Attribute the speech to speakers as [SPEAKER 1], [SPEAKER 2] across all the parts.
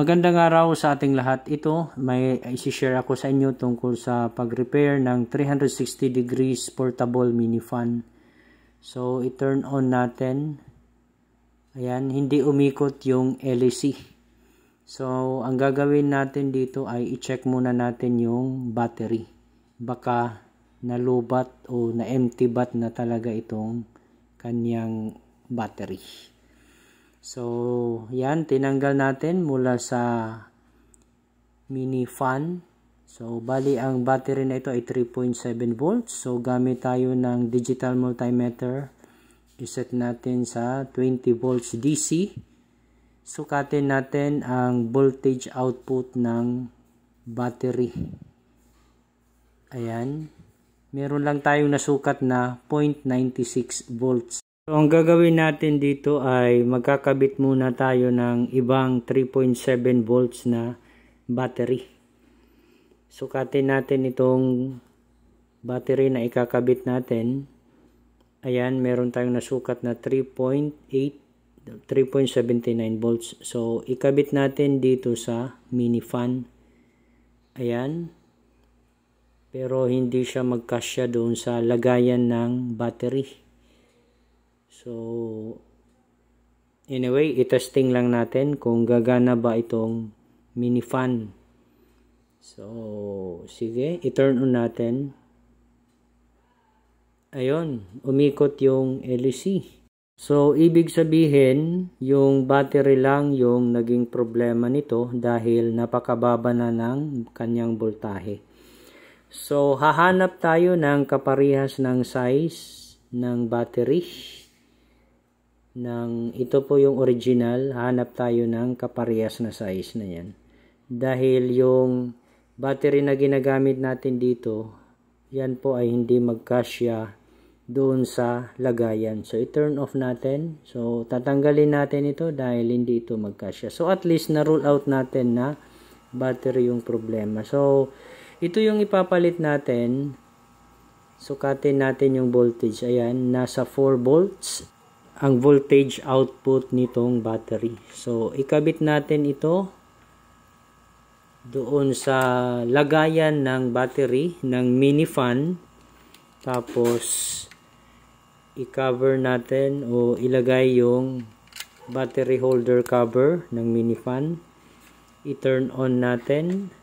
[SPEAKER 1] Magandang araw sa ating lahat. Ito, may isi-share ako sa inyo tungkol sa pag-repair ng 360 degrees portable mini fan. So, i-turn on natin. Ayan, hindi umikot yung LEC. So, ang gagawin natin dito ay i-check muna natin yung battery. Baka nalubat o na-empty bat na talaga itong kanyang battery. So, yan, tinanggal natin mula sa mini fan. So, bali ang battery na ito ay 3.7 volts. So, gamit tayo ng digital multimeter. I-set natin sa 20 volts DC. Sukatin natin ang voltage output ng battery. Ayan. Meron lang tayong nasukat na 0.96 volts. So, ang gagawin natin dito ay magkakabit muna tayo ng ibang 3.7 volts na battery. Sukatin natin itong battery na ikakabit natin. Ayan, meron tayong nasukat na 3.79 volts. So, ikabit natin dito sa mini fan. Ayan. Pero hindi siya magkasya doon sa lagayan ng battery. So, anyway, itesting lang natin kung gagana ba itong mini fan. So, sige, i-turn on natin. Ayun, umikot yung LEC. So, ibig sabihin, yung battery lang yung naging problema nito dahil napakababa na ng kanyang voltahe. So, hahanap tayo ng kaparehas ng size ng battery. Ito po yung original, hanap tayo ng kaparehas na size na yan. Dahil yung battery na ginagamit natin dito, yan po ay hindi magkasya doon sa lagayan. So, i-turn off natin. So, tatanggalin natin ito dahil hindi ito magkasya. So, at least na-rule out natin na battery yung problema. So, ito yung ipapalit natin. Sukatin natin yung voltage. Ayan, nasa 4 volts. Ang voltage output nitong battery. So, ikabit natin ito doon sa lagayan ng battery ng mini fan. Tapos, i-cover natin o ilagay yung battery holder cover ng mini fan. I-turn on natin.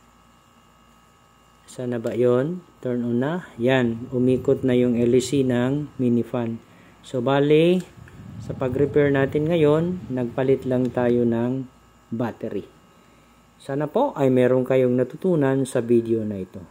[SPEAKER 1] Sana ba yon? Turn on na. Yan, umikot na yung LEC ng mini fan. So, bali, sa pag-repair natin ngayon, nagpalit lang tayo ng battery. Sana po ay meron kayong natutunan sa video na ito.